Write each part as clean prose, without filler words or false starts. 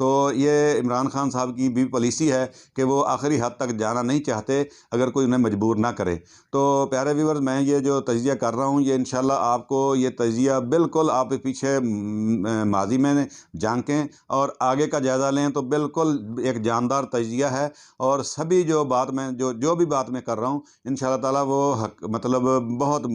تو یہ عمران خان صاحب کی بھی پالیسی ہے کہ وہ آخری حد تک جانا نہیں چاہتے اگر کوئی انہیں مجبور نہ کرے۔ تو پیارے ویورز، میں یہ جو تجزیہ کر رہا ہوں یہ انشاءاللہ آپ کو یہ تجزیہ بالکل آپ پیچھے ماضی میں جھانکیں اور آگے کا جائزہ لیں تو بالکل ایک جاندار تجزیہ ہے، اور سبھی جو بات میں جو بھی بات میں کر رہا ہوں انشاءاللہ تعالیٰ وہ مطلب بہت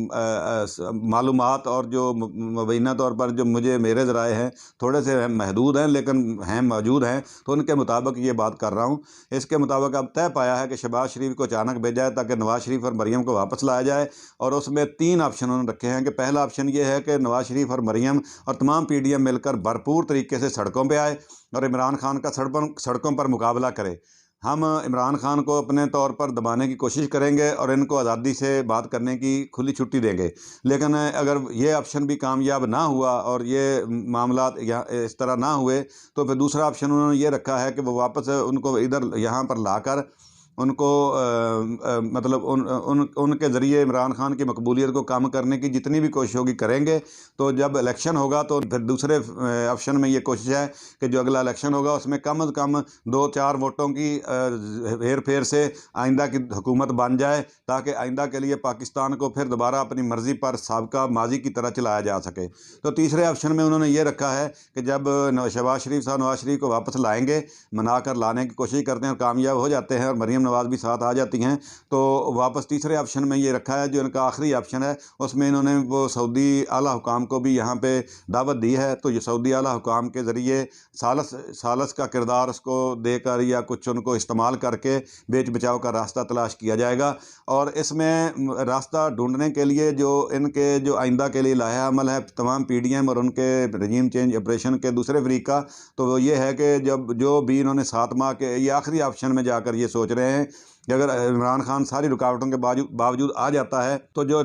معلومات اور جو مبینہ طور پر جو میرے ذرائع ہیں تھوڑے سے محدود ہیں لیکن موجود ہیں، تو ان کے مطابق یہ بات کر رہا ہوں۔ اس کے مطابق اب طے پایا ہے کہ شہباز شریف کو اچانک بھیجا ہے تاکہ نواز شریف اور مریم کو واپس لایا جائے، اور اس میں 3 آپشن انہوں نے رکھے ہیں کہ پہلا آپشن یہ ہے کہ نواز شریف اور مریم اور تمام پی ڈی ایم مل کر بھرپور طریقے سے سڑکوں پہ آئے اور عمران خان کا سڑکوں پر مقابلہ کرے۔ ہم عمران خان کو اپنے طور پر دبانے کی کوشش کریں گے اور ان کو آزادی سے بات کرنے کی کھلی چھٹی دیں گے، لیکن اگر یہ آپشن بھی کامیاب نہ ہوا اور یہ معاملات اس طرح نہ ہوئے تو پھر دوسرا آپشن انہوں نے یہ رکھا ہے کہ وہ واپس ان کو ادھر یہاں پر لا کر ان کو مطلب ان کے ذریعے عمران خان کی مقبولیت کو کم کرنے کی جتنی بھی کوشش ہوگی کریں گے۔ تو جب الیکشن ہوگا تو پھر دوسرے آپشن میں یہ کوشش ہے کہ جو اگلا الیکشن ہوگا اس میں کم از کم 2-4 ووٹوں کی ہیر پھیر سے آئندہ کی حکومت بن جائے تاکہ آئندہ کے لیے پاکستان کو پھر دوبارہ اپنی مرضی پر سابقہ ماضی کی طرح چلایا جا سکے۔ تو تیسرے آپشن میں انہوں نے یہ رکھا ہے کہ جب شہباز شریف صاحب نواز شریف کو واپس لائیں گے، منا کر لانے کی کوشش کرتے ہیں اور کامیاب ہو جاتے ہیں اور مریم نواز بھی ساتھ آ جاتی ہیں، تو واپس تیسرے آپشن میں یہ رکھا ہے جو ان کا آخری آپشن ہے، اس میں انہوں نے وہ سعودی اعلیٰ حکام کو بھی یہاں پہ دعوت دی ہے۔ تو یہ سعودی اعلیٰ حکام کے ذریعے سالس کا کردار اس کو دے کر یا کچھ ان کو استعمال کر کے بیچ بچاؤ کا راستہ تلاش کیا جائے گا، اور اس میں راستہ ڈھونڈنے کے لیے جو ان کے جو آئندہ کے لیے لائحہ عمل ہے تمام پی ڈی ایم اور ان کے رجیم چینج آپریشن کے دوسرے فریق کا، تو وہ یہ ہے کہ جو بھی انہوں نے 7 ماہ کے یہ آخری آپشن میں جا کر یہ سوچ رہے ہیں کہ اگر عمران خان ساری رکاوٹوں کے باوجود آ جاتا ہے تو جو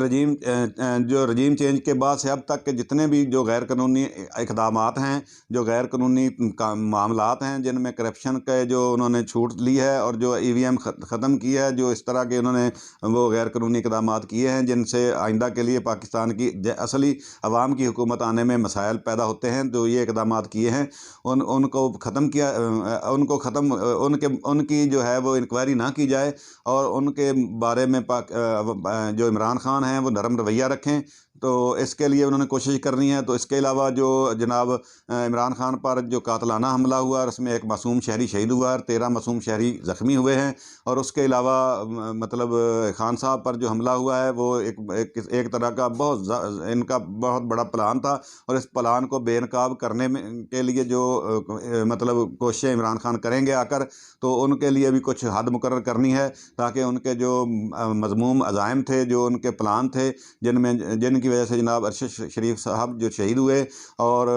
رجیم چینج کے بعد سے اب تک کے جتنے بھی جو غیر قانونی اقدامات ہیں، جو غیر قانونی معاملات ہیں جن میں کرپشن کے جو انہوں نے چھوٹ لی ہے اور جو ای وی ایم ختم کی ہے، جو اس طرح کے انہوں نے وہ غیر قانونی اقدامات کیے ہیں جن سے آئندہ کے لیے پاکستان کی اصلی عوام کی حکومت آنے میں مسائل پیدا ہوتے ہیں، جو یہ اقدامات کیے ہیں ان کو ختم کیا، ان کی جو ہے وہ انکوائری نہ کی جائے اور ان کے بارے میں جو عمران خان ہیں وہ نرم رویہ رکھیں۔ تو اس کے لیے انہوں نے کوشش کرنی ہے۔ تو اس کے علاوہ جو جناب عمران خان پر جو قاتلانہ حملہ ہوا اور اس میں 1 معصوم شہری شہید ہوا اور 13 معصوم شہری زخمی ہوئے ہیں، اور اس کے علاوہ مطلب خان صاحب پر جو حملہ ہوا ہے وہ ایک طرح کا ان کا بہت بڑا پلان تھا، اور اس پلان کو بے نقاب کرنے کے لیے جو مطلب کوششیں عمران خان کریں گے آ کر، تو ان کے لیے بھی کچھ حد مقرر کرنی ہے تاکہ ان کے جو مذموم عزائم تھے، جو ان کے پلان تھے جن کی وجہ سے جناب ارشد شریف صاحب جو شہید ہوئے، اور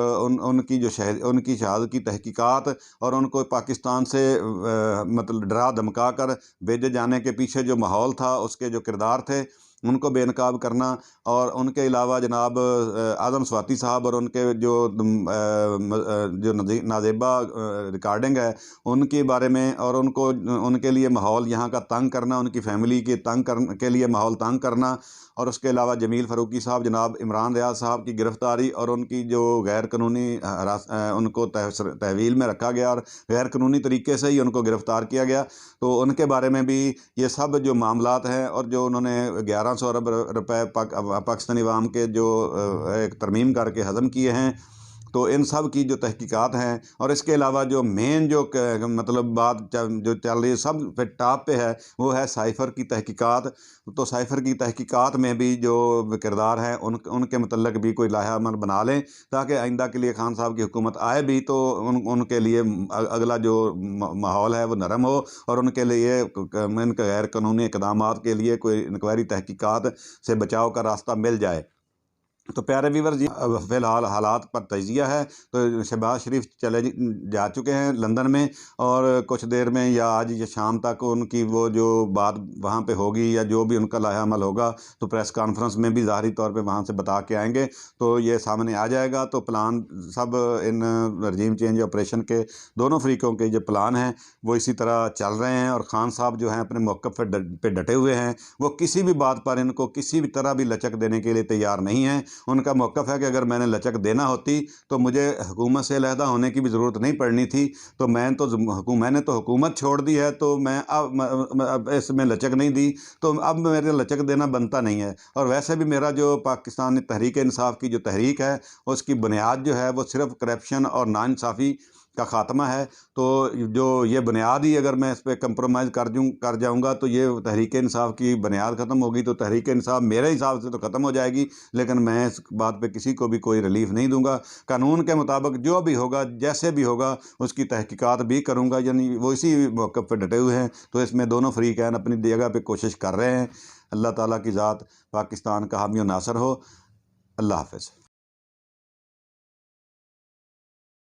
ان کی شہادت کی تحقیقات اور ان کو پاکستان سے مطلب ڈرا دھمکا کر بھیجے جانے کے پیچھے جو ماحول تھا، اس کے جو کردار تھے ان کو بے نقاب کرنا، اور ان کے علاوہ جناب اعظم سواتی صاحب اور ان کے جو نازیبہ ریکارڈنگ ہے ان کے بارے میں، اور ان کے لیے ماحول یہاں کا تنگ کرنا، ان کی فیملی کے لیے ماحول تنگ کرنا، اور اس کے علاوہ جمیل فاروقی صاحب، جناب عمران ریاض صاحب کی گرفتاری اور ان کی جو غیر قانونی ان کو تحویل میں رکھا گیا اور غیر قانونی طریقے سے ہی ان کو گرفتار کیا گیا، تو ان کے بارے میں بھی یہ سب جو معاملات ہیں، اور جو انہوں نے 1100 ارب روپے پاکستانی عوام کے جو ایک ترمیم کر کے ہضم کیے ہیں، تو ان سب کی جو تحقیقات ہیں، اور اس کے علاوہ جو مین جو مطلب بات جو چل رہی ہے سب پہ ٹاپ پہ ہے وہ ہے سائفر کی تحقیقات۔ تو سائفر کی تحقیقات میں بھی جو کردار ہیں ان کے متعلق بھی کوئی لائحہ عمل بنا لیں تاکہ آئندہ کے لیے خان صاحب کی حکومت آئے بھی تو ان کے لیے اگلا جو ماحول ہے وہ نرم ہو، اور ان کے لیے ان کے غیر قانونی اقدامات کے لیے کوئی انکوائری تحقیقات سے بچاؤ کا راستہ مل جائے۔ تو پیارے ویورز، فی الحال حالات پر تجزیہ ہے۔ تو شہباز شریف چلے جا چکے ہیں لندن میں، اور کچھ دیر میں یا آج یا شام تک ان کی وہ جو بات وہاں پہ ہوگی یا جو بھی ان کا لائحہ عمل ہوگا تو پریس کانفرنس میں بھی ظاہری طور پہ وہاں سے بتا کے آئیں گے، تو یہ سامنے آ جائے گا۔ تو پلان سب ان رجیم چینج آپریشن کے دونوں فریقوں کے جو پلان ہیں وہ اسی طرح چل رہے ہیں، اور خان صاحب جو ہیں اپنے موقف پہ ڈٹے ہوئے ہیں، وہ کسی بھی بات پر ان کو کسی بھی طرح بھی لچک دینے کے لیے تیار نہیں ہیں۔ ان کا موقف ہے کہ اگر میں نے لچک دینا ہوتی تو مجھے حکومت سے علیحدہ ہونے کی بھی ضرورت نہیں پڑنی تھی، تو میں نے تو حکومت چھوڑ دی ہے، تو میں اب اس میں لچک نہیں دی، تو اب میرے لچک دینا بنتا نہیں ہے۔ اور ویسے بھی میرا جو پاکستان تحریک انصاف کی جو تحریک ہے اس کی بنیاد جو ہے وہ صرف کرپشن اور ناانصافی کا خاتمہ ہے، تو جو یہ بنیاد ہی اگر میں اس پہ کمپرومائز کر جاؤں گا تو یہ تحریک انصاف کی بنیاد ختم ہوگی، تو تحریک انصاف میرے حساب سے تو ختم ہو جائے گی، لیکن میں اس بات پہ کسی کو بھی کوئی ریلیف نہیں دوں گا۔ قانون کے مطابق جو بھی ہوگا، جیسے بھی ہوگا، اس کی تحقیقات بھی کروں گا، یعنی وہ اسی موقف پہ ڈٹے ہوئے ہیں، تو اس میں دونوں فریقین اپنی جگہ پہ کوشش کر رہے ہیں۔ اللہ تعالیٰ کی ذات پاکستان کا حامی و ناصر ہو۔ اللہ حافظ۔